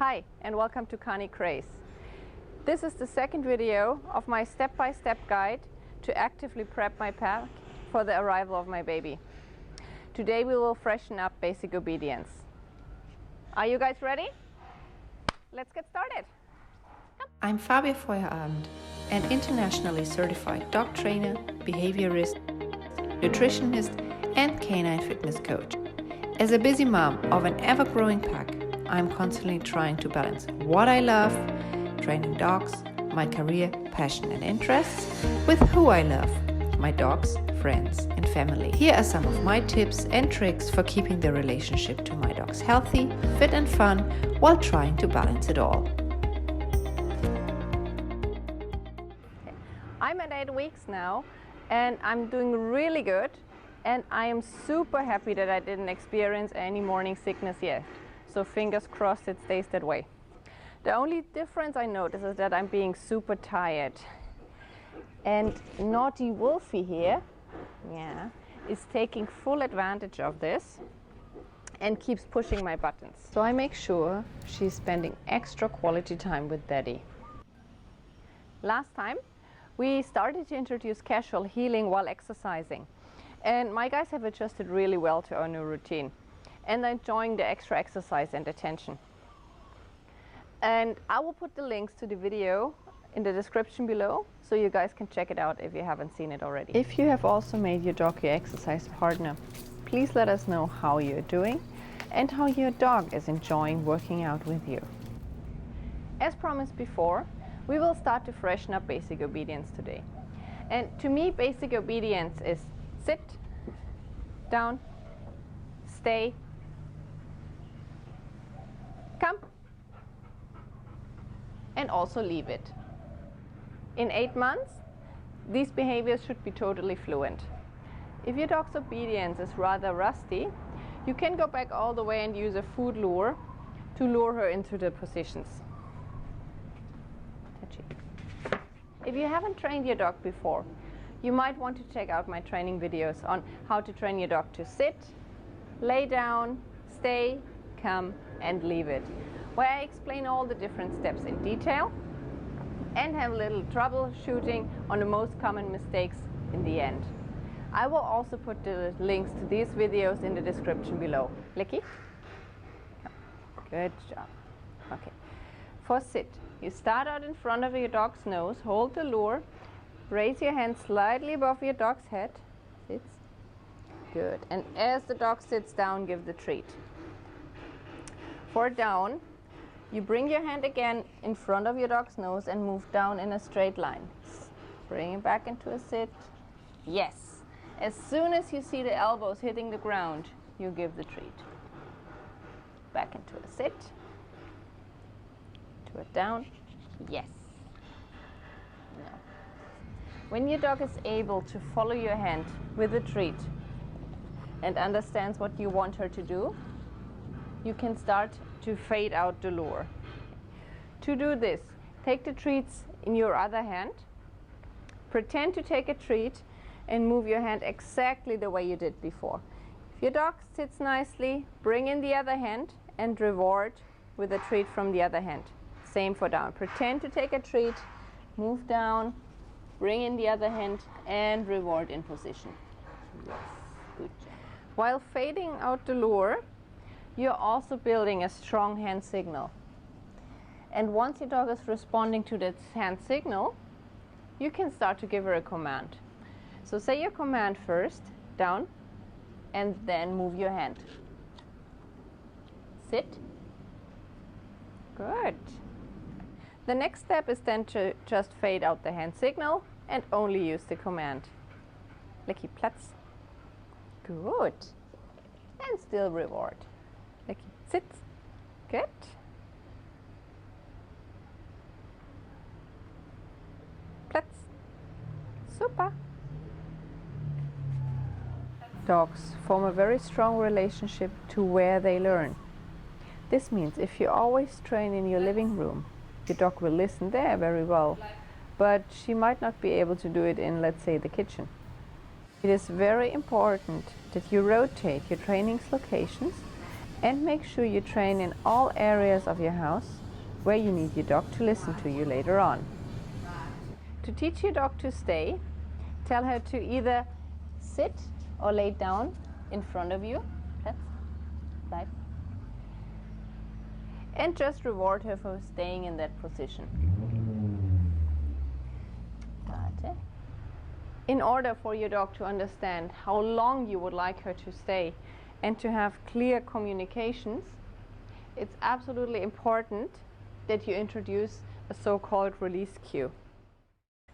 Hi and welcome to Connie Craze. This is the second video of my step-by-step guide to actively prep my pack for the arrival of my baby. Today we will freshen up basic obedience. Are you guys ready? Let's get started. I'm Fabia Feuerabend, an internationally certified dog trainer, behaviorist, nutritionist and canine fitness coach. As a busy mom of an ever-growing pack, I'm constantly trying to balance what I love, training dogs, my career, passion and interests, with who I love, my dogs, friends and family. Here are some of my tips and tricks for keeping the relationship to my dogs healthy, fit and fun while trying to balance it all. I'm at 8 weeks now and I'm doing really good, and I am super happy that I didn't experience any morning sickness yet. So fingers crossed it stays that way. The only difference I notice is that I'm being super tired. And naughty Wolfie here, is taking full advantage of this and keeps pushing my buttons. So I make sure she's spending extra quality time with Daddy. Last time, we started to introduce casual heeling while exercising. And my guys have adjusted really well to our new routine. And they're enjoying the extra exercise and attention. And I will put the links to the video in the description below, so you guys can check it out if you haven't seen it already. If you have also made your dog your exercise partner, please let us know how you're doing and how your dog is enjoying working out with you. As promised before, we will start to freshen up basic obedience today. And to me, basic obedience is sit, down, stay, come, and also leave it. In 8 months, these behaviors should be totally fluent. If your dog's obedience is rather rusty, you can go back all the way and use a food lure to lure her into the positions. Touchy. If you haven't trained your dog before, you might want to check out my training videos on how to train your dog to sit, lay down, stay, come, and leave it, where I explain all the different steps in detail and have a little troubleshooting on the most common mistakes in the end. I will also put the links to these videos in the description below. Licky? Good job. Okay. For sit, you start out in front of your dog's nose, hold the lure, raise your hand slightly above your dog's head. Sits. Good. And as the dog sits down, give the treat. For down, you bring your hand again in front of your dog's nose and move down in a straight line. Bring it back into a sit. Yes. As soon as you see the elbows hitting the ground, you give the treat. Back into a sit. To a down. Yes. No. When your dog is able to follow your hand with a treat and understands what you want her to do, you can start to fade out the lure. To do this, take the treats in your other hand, pretend to take a treat, and move your hand exactly the way you did before. If your dog sits nicely, bring in the other hand and reward with a treat from the other hand. Same for down. Pretend to take a treat, move down, bring in the other hand, and reward in position. Yes, good job. While fading out the lure, you're also building a strong hand signal. And once your dog is responding to that hand signal, you can start to give her a command. So say your command first, down, and then move your hand. Sit. Good. The next step is then to just fade out the hand signal and only use the command. Licky Platz. Good. And still reward. Licky sits. Good. Platz. Super. Dogs form a very strong relationship to where they learn. This means if you always train in your living room, your dog will listen there very well, but she might not be able to do it in, let's say, the kitchen. It is very important that you rotate your trainings locations And make sure you train in all areas of your house where you need your dog to listen to you later on. To teach your dog to stay, tell her to either sit or lay down in front of you. That's right. And just reward her for staying in that position. In order for your dog to understand how long you would like her to stay and to have clear communications, it's absolutely important that you introduce a so-called release cue.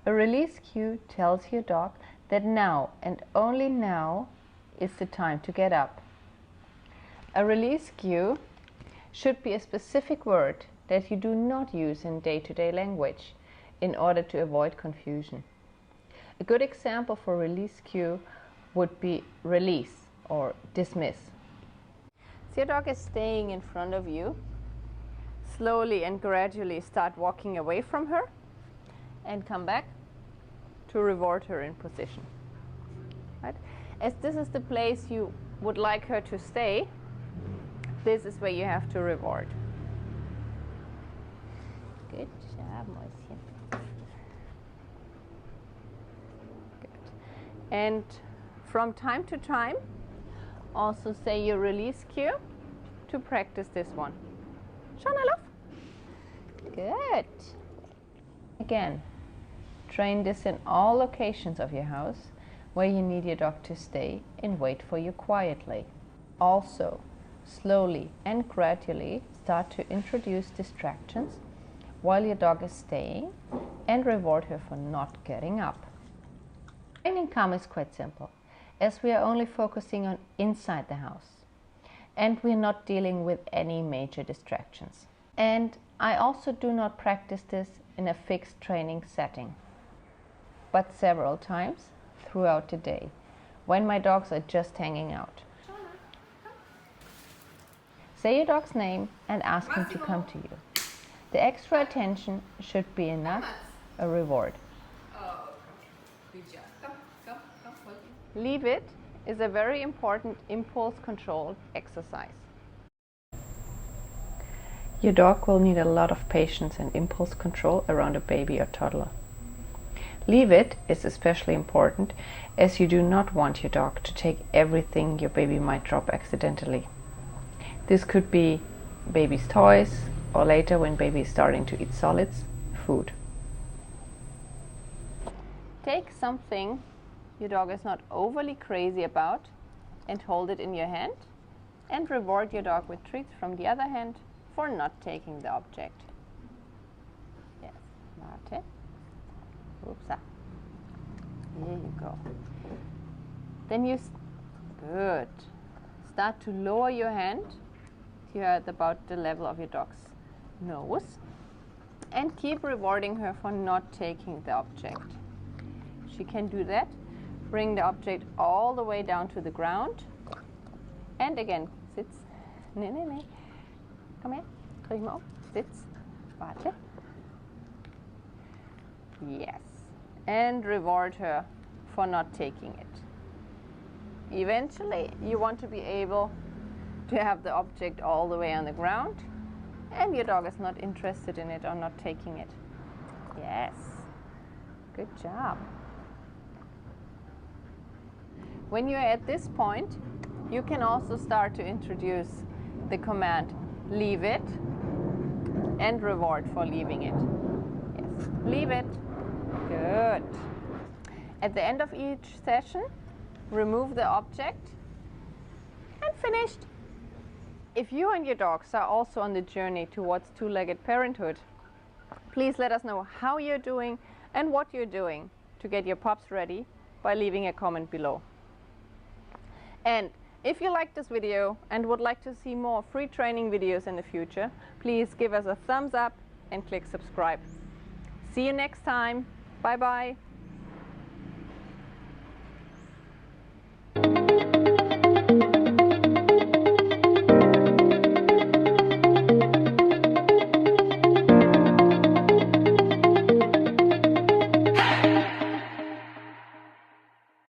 A release cue tells your dog that now and only now is the time to get up. A release cue should be a specific word that you do not use in day-to-day language in order to avoid confusion. A good example for release cue would be release or dismiss. So your dog is staying in front of you. Slowly and gradually start walking away from her and come back to reward her in position. Right? As this is the place you would like her to stay, this is where you have to reward. Good job, Mäuschen. Good. And from time to time, also say your release cue to practice this one. Schon erlaubt? Good. Again, train this in all locations of your house where you need your dog to stay and wait for you quietly. Also, slowly and gradually start to introduce distractions while your dog is staying and reward her for not getting up. Training calm is quite simple, as we are only focusing on inside the house and we're not dealing with any major distractions. And I also do not practice this in a fixed training setting, but several times throughout the day when my dogs are just hanging out. Say your dog's name and ask him to come to you. The extra attention should be enough a reward. Leave it is a very important impulse control exercise. Your dog will need a lot of patience and impulse control around a baby or toddler. Leave it is especially important as you do not want your dog to take everything your baby might drop accidentally. This could be baby's toys or later when baby is starting to eat solids, food. Take something your dog is not overly crazy about and hold it in your hand and reward your dog with treats from the other hand for not taking the object. Yes, warte. Oopsa. There you go. Then you, good. Start to lower your hand. You are at about the level of your dog's nose. And keep rewarding her for not taking the object. She can do that. Bring the object all the way down to the ground. And again, sits. Nee, nee, nee. Komm her. Dreh mal auf. Sitz. Warte. Yes. And reward her for not taking it. Eventually, you want to be able to have the object all the way on the ground and your dog is not interested in it or not taking it. Yes. Good job. When you're at this point, you can also start to introduce the command leave it and reward for leaving it. Yes, leave it. Good. At the end of each session, remove the object and finished. If you and your dogs are also on the journey towards two-legged parenthood, please let us know how you're doing and what you're doing to get your pups ready by leaving a comment below. And if you liked this video and would like to see more free training videos in the future, please give us a thumbs up and click subscribe. See you next time. Bye bye.